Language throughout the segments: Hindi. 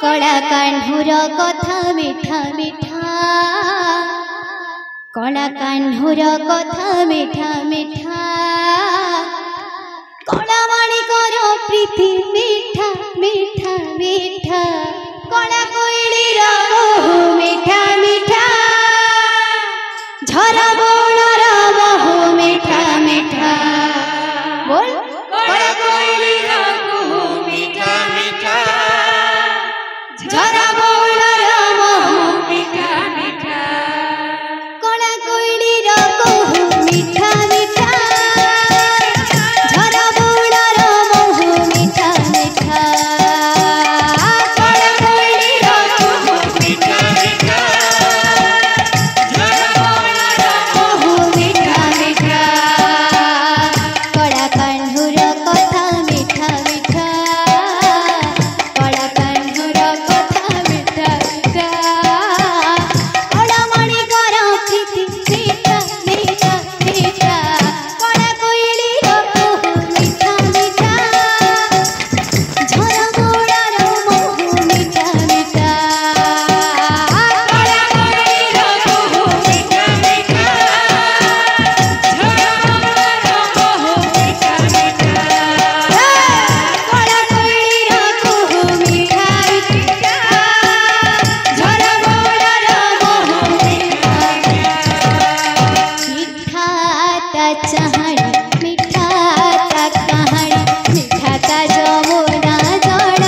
कला कान्हुर कथा मिठा मिठा कला कान्हुर कथा मिठा मिठा कला माणिकर प्रीति मिठा मिठा मिठा कला कोइलीर बहु मिठा मिठा झरा बौणर बहु मिठा मिठा बोल कला कोइलीर बहु मिठा मिठा झरा बौणर बहु मिठा मिठा कला कोइलीर बहु मिठा मिठा झरा बौणर बहु मिठा मिठा कला कोइलीर बहु मिठा मिठा झरा बौणर बहु मिठा मिठा कला कान्हुर कथा मिठा मिठा कला कान्हुर कथा मिठा मिठा कला माणिकर प्रीति मिठा मिठा मिठा कला कोइलीर बहु मिठा मिठा झरा बौणर बहु मिठा मिठा कला कोइलीर बहु मिठा मिठा झरा बौणर बहु मिठा मिठा कला कोइलीर बहु मिठा मिठा झरा बौणर बहु मिठा मिठा ता चाहणी मिठा ता कहाणी मिठा ता जमुना जल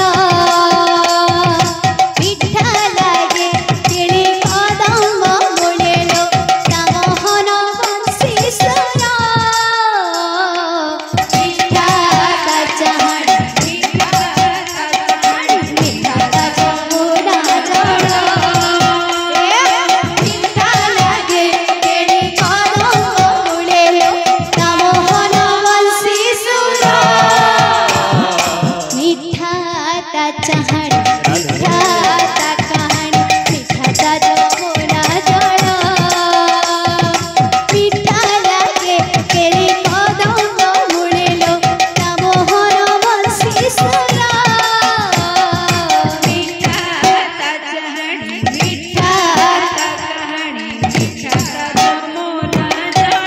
मिठा लागे किणी कदम्ब मूलेलो ता मोहन बंशी सुर मिठा ता चाहणी मिठा ता जमुना जल मिठा लागे किणी कदम्ब मूलेलो ता मोहन बंशी सुर मिठा ता चाहणी मिठा ता कहाणी मिठा ता जमुना जल मिठा लागे केरी कदम्ब मूलेलो ता मोहन बंशी सुर मिठा ता चाहणी मिठा ता कहाणी मिठा ता जमुना जल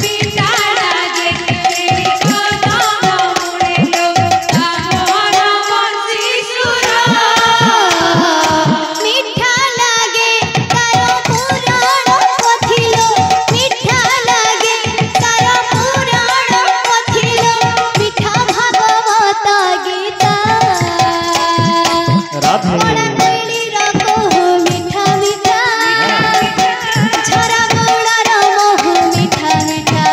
मिठा लागे केरी कदम्ब मूलेलो ता मोहन बंशी सुर मिठा लागे तार पुराण पथिलो मिठा लागे तार पुराण पथिलो मिठा भागवत गीता कला कोइलीर बहु मिठा मिठा झरा बौणर बहु मिठा मिठा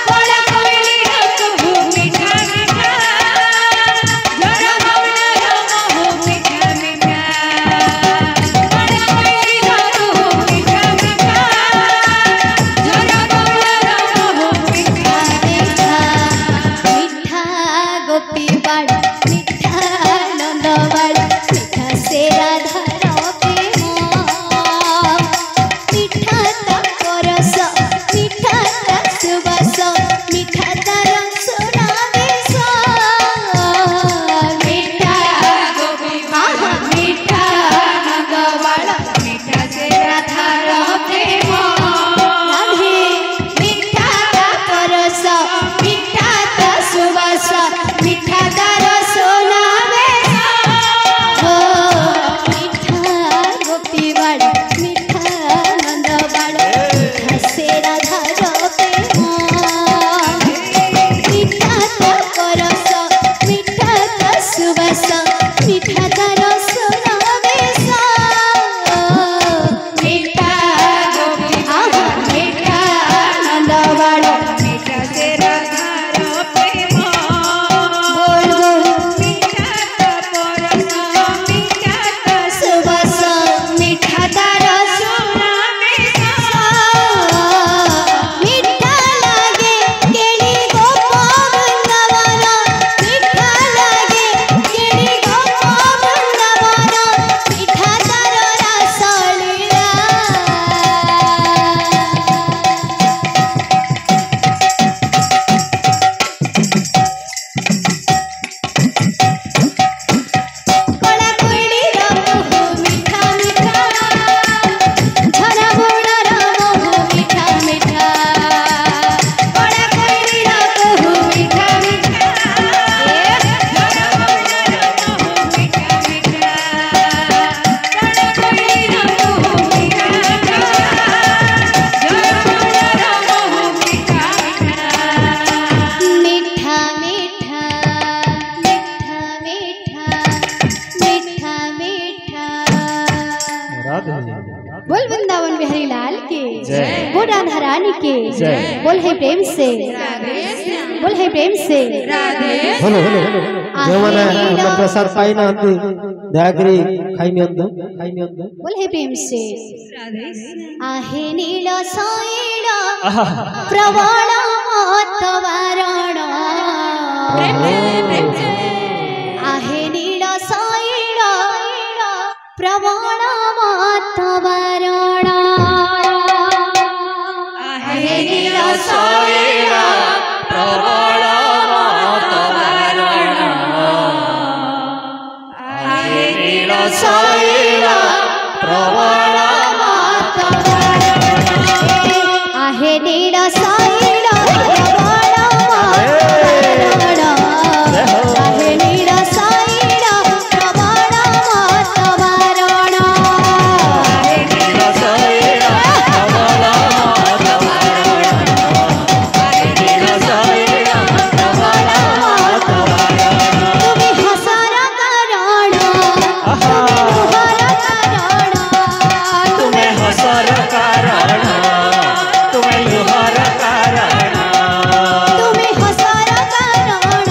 कला कोइलीर बहु मिठा मिठा झरा बौणर बहु मिठा मिठा कला कोइलीर बहु मिठा मिठा झरा बौणर बहु मिठा मिठा मिठा गोपी बाड़ी मिठा नंद बाड़ी मिठा से राधार प्रेम मिठा ता परस मिठा ता सुबास मिठा तार सुनावेश मिठा गोपी आहा मिठा नंदबाळ मिठा से राधार प्रेम राधे मिठा ता परस मिठा ता सुबास मिठा तार सुनावेश बिहारी लाल की जय। बोल राधा रानी की जय। बोल है प्रेम से बोल है प्रेम से बोलो बोलो जो माने हम प्रसाद पाई ना अंदु दयाकरी खाई में अंदु बोल है प्रेम से आहे नील साइड प्रवाल मतवारण आहे नील साइड प्रवाल मतवारण आहे नील साइड प्रवाल मतवारण आहे नील साइड प्रवाल मतवारण आहे नील साइड प्रवाल मतवारण आहे नील साइड प्रवाल मतवारण आहे नील साइड प्रवाल मतवारण आहे नील साइड प्रवाल मतवारण तुम्ही हसार कारण तुम्ही हसार कारण तुम्हें लुहार कारण तुम्ही हसार कारण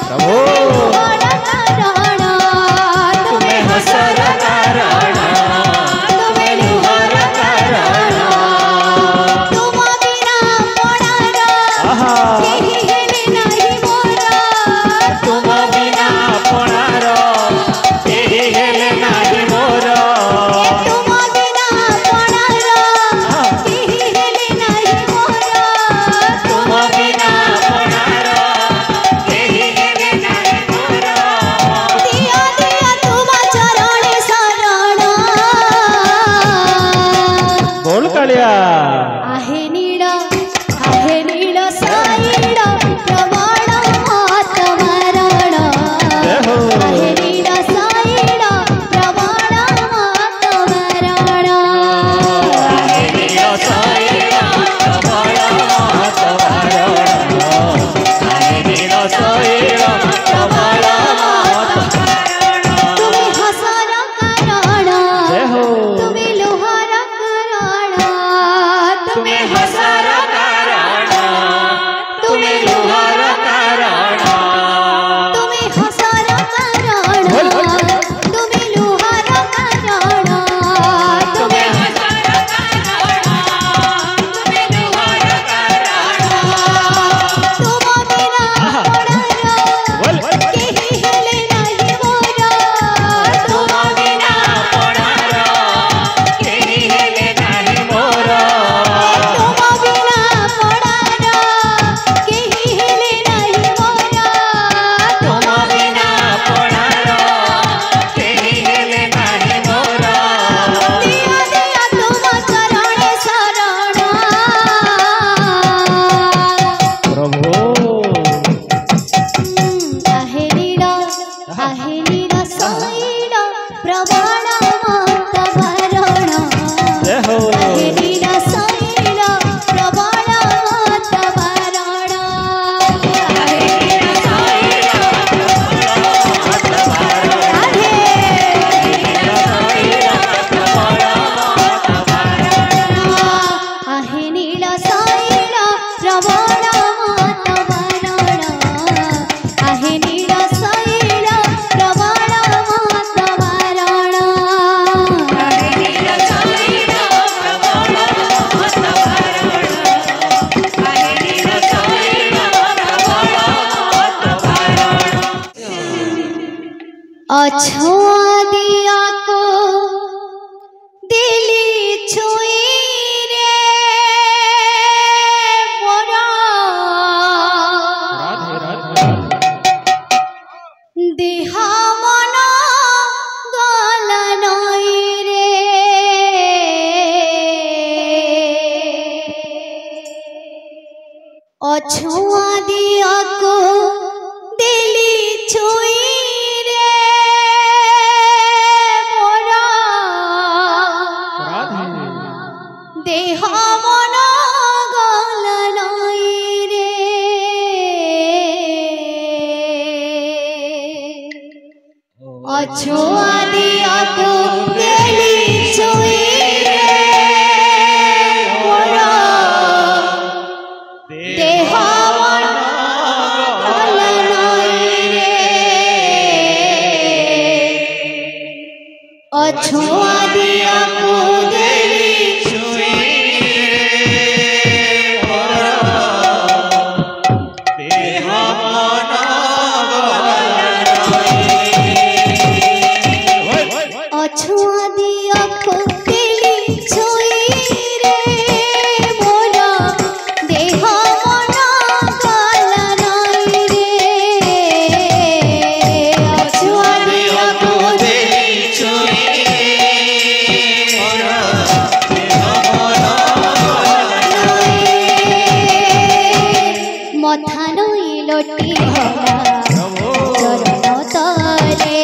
प्रभु लुहार कारण तुम्हें हसार कारण तुम्ही लुहार कारण तुम बिना पडार आहा केही हेले नाही मोरा तुम बिना अपनार केही हेले नाही मोर तुम बिना पडार केही हेले नाही मोरा तुम बिना अपनार केही हेले नाही मोर दिया दिया तुम चरणे शरण बोल कालिया आहे नीळ साइड प्रवाळ मतवारण जय हो आहे नीळ साइड प्रवाळ मतवारण आहे नील साइड प्रवाळ मतवारण आहे नील साइड प्रवाळ मतवारण तुम्ही हसार कारण जय हो तुम्ही लोहार कारण तुम्ही हसार कारण तुम्ही लुहार कारण तुम्ही हसार कारण तुम्ही लोहार कारण तुम्ही हसार कारण तुम्ही लुहार कारण तुम बिना पडार केही हेले नाही मोरा तुम बिना पडार केही हेले नाही मोर तुम बिना पडार केही हेले नाही मोरा तुम बिना पडार केही हेले नाही मोर दिया दिया तुम चरणे शरण प्रभु आहे नीळ साइड प्रवाळ मतवारण जय हो आहे नीळ साइड प्रवाळ मतवारण आहे नीळ साइड राधे आहे नीळ साइड प्रवाळ मतवारण आहे नीळ साइड प्रवाळ मतवारण आहे नीळ साइड प्रवाळ मतवारण आहे नीळ साइड प्रवाळ मतवारण अछुआ दिया को दिली छुई रे मोरा देहा मन गल नई रे अछुआ दिया को दिली छुई रे मोरा देह मन गल नई रे अछुआ दिया को दिली छुई रे छुआ दिया मुदेली छुआ दिया मुदेली छुई रे मोरा देह मन गला नाई रे छुआ दिया मुदेली मथा नई लोटी गला चरण तले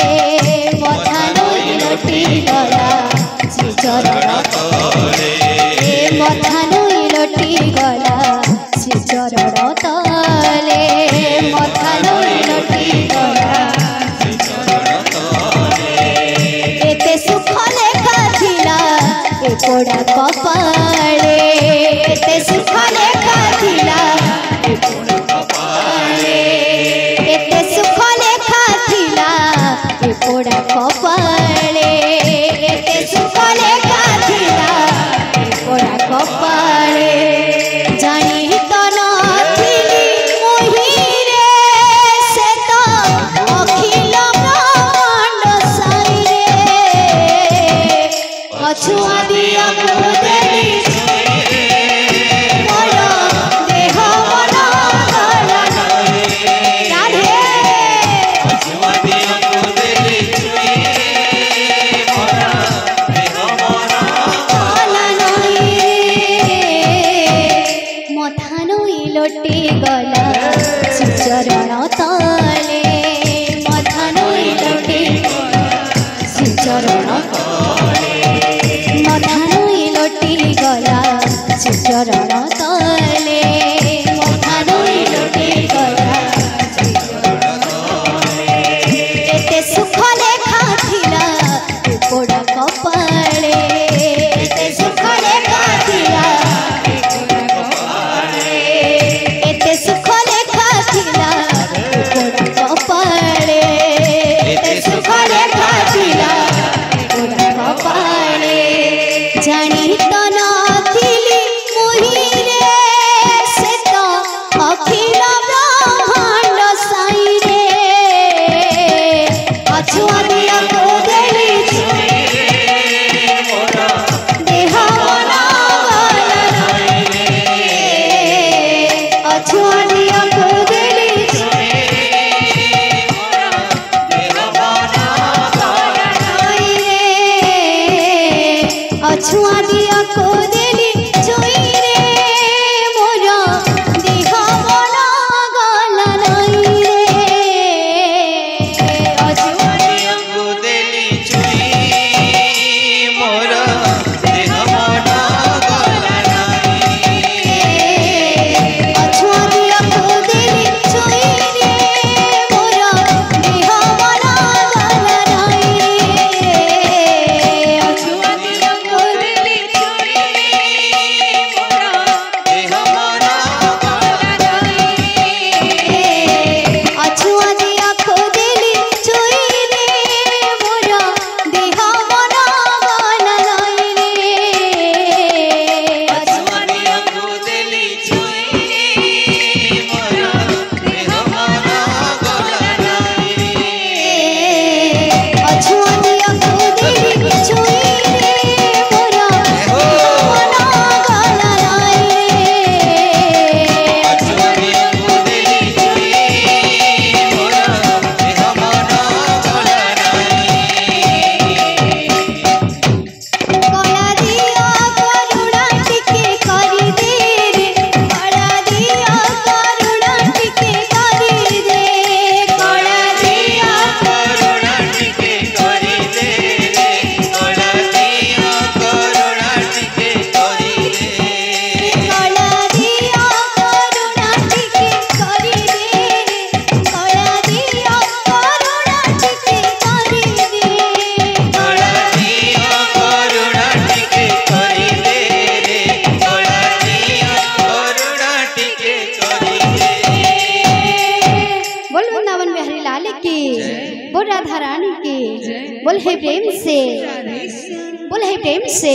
मथा नई लोटी गला श्री चरण तले मथा नई लोटी गला श्री चरण तले मथा नई लोटी गला एते सुख लेखा थिला ए पोड़ा कपाळे एते सुख लेखा थिला एते सुख लेखा थिला ए पोड़ा कपाळे एते सुख लेखा थिला ए पोड़ा कपाळे जानी तो नथिली मोहि रे से तो अखिल ब्रह्मांड साई रे छुआ दिया मुदेली राधा रानी के बोल है प्रेम से बोल है प्रेम से